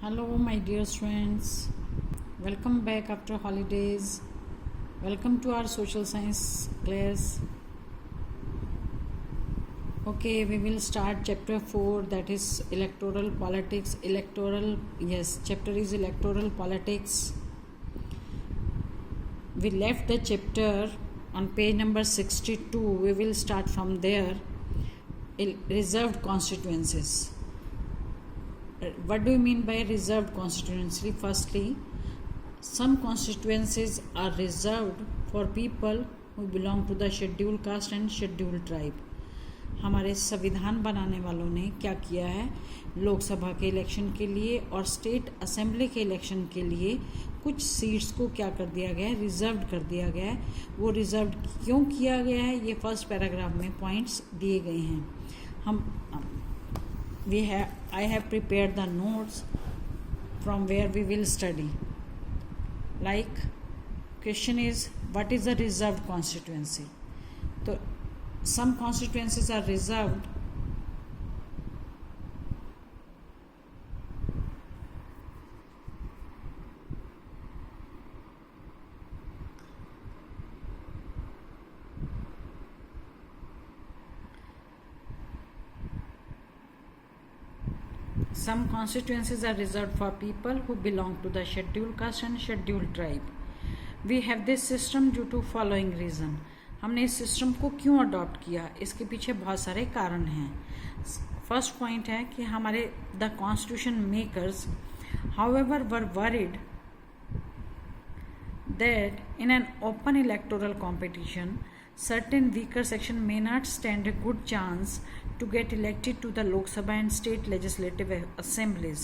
Hello, my dear students. Welcome back after holidays. Welcome to our social science class. Okay, we will start chapter 4, that is electoral politics. Chapter is electoral politics. We left the chapter on page number 62. We will start from there. Reserved constituencies. What do you mean by reserved constituency? Firstly, some constituencies are reserved for people who belong to the scheduled caste and scheduled tribe. हमारे संविधान बनाने वालों ने क्या किया है, लोकसभा के election के लिए और स्टेट असेंबली के इलेक्शन के लिए कुछ सीट्स को क्या कर दिया गया है, रिजर्व कर दिया गया है. वो रिजर्व क्यों किया गया है, ये फर्स्ट पैराग्राफ में पॉइंट्स दिए गए हैं. I have prepared the notes from where we will study. Like, question is, what is a reserved constituency? So, some constituencies are reserved for people who belong to the scheduled caste and scheduled tribe. We have this system due to following reason. हमने इस system को क्यों adopt किया, इसके पीछे बहुत सारे कारण हैं. फर्स्ट पॉइंट है कि हमारे the constitution makers however were worried that in an open electoral competition certain weaker section may not stand a good chance to get elected to the Lok Sabha and state legislative assemblies.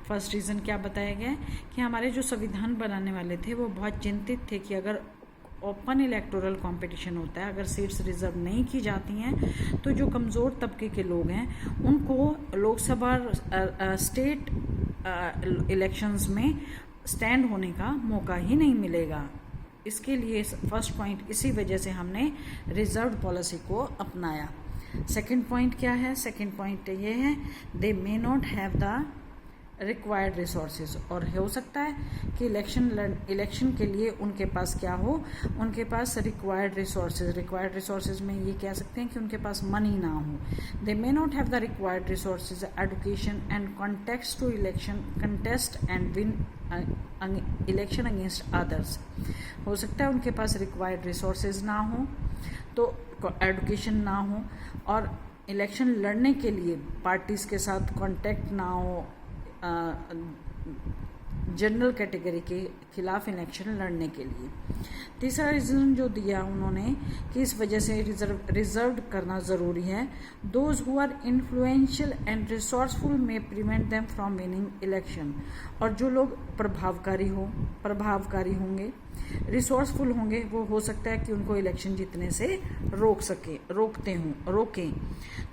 First reason क्या बताया गया कि हमारे जो संविधान बनाने वाले थे वो बहुत चिंतित थे कि अगर ओपन इलेक्टोरल कंपटीशन होता है, अगर सीट्स रिजर्व नहीं की जाती हैं तो जो कमज़ोर तबके के लोग हैं उनको लोकसभा स्टेट इलेक्शंस में स्टैंड होने का मौका ही नहीं मिलेगा. इसके लिए फर्स्ट पॉइंट, इसी वजह से हमने रिजर्व्ड पॉलिसी को अपनाया. सेकंड पॉइंट क्या है, सेकंड पॉइंट ये है, they may not have the required resources. और हो सकता है कि इलेक्शन के लिए उनके पास क्या हो, उनके पास रिक्वायर्ड रिसोर्सेज में ये कह सकते हैं कि उनके पास मनी ना हो. They may not have the required resources education and context to contest and win election against others. हो सकता है उनके पास रिक्वायर्ड रिसोर्सेज ना हो, तो एडुकेशन ना हो और इलेक्शन लड़ने के लिए पार्टीज के साथ कांटेक्ट ना हो, जनरल कैटेगरी के खिलाफ इलेक्शन लड़ने के लिए. तीसरा रीज़न जो दिया उन्होंने कि इस वजह से रिजर्व करना ज़रूरी है, those who are influential and resourceful में prevent them from winning election. और जो लोग प्रभावकारी होंगे, रिसोर्सफुल होंगे, वो हो सकता है कि उनको इलेक्शन जीतने से रोकें.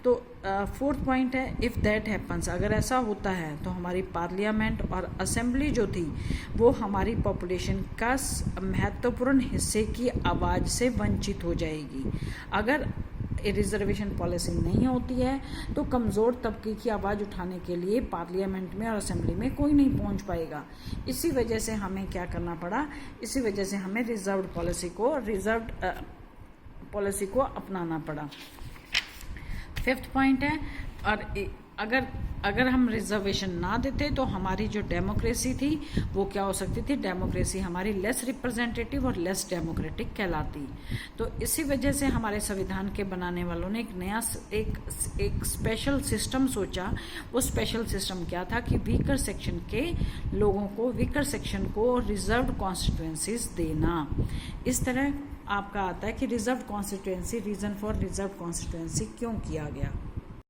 तो फोर्थ पॉइंट है, इफ़ दैट हैपन्स, अगर ऐसा होता है तो हमारी पार्लियामेंट और असेंबली जो थी वो हमारी पॉपुलेशन का महत्वपूर्ण हिस्से की आवाज़ से वंचित हो जाएगी. अगर रिजर्वेशन पॉलिसी नहीं होती है तो कमज़ोर तबके की आवाज़ उठाने के लिए पार्लियामेंट में और असेंबली में कोई नहीं पहुंच पाएगा. इसी वजह से हमें क्या करना पड़ा, इसी वजह से हमें रिजर्व्ड पॉलिसी को अपनाना पड़ा. फिफ्थ पॉइंट है, और अगर हम रिजर्वेशन ना देते तो हमारी जो डेमोक्रेसी थी वो क्या हो सकती थी, डेमोक्रेसी हमारी लेस रिप्रेजेंटेटिव और लेस डेमोक्रेटिक कहलाती. तो इसी वजह से हमारे संविधान के बनाने वालों ने एक स्पेशल सिस्टम सोचा. वो स्पेशल सिस्टम क्या था कि वीकर सेक्शन को रिजर्व्ड कॉन्स्टिट्यूएंसीज देना. इस तरह आपका आता है कि reserve constituency, reason for reserve constituency क्यों किया गया.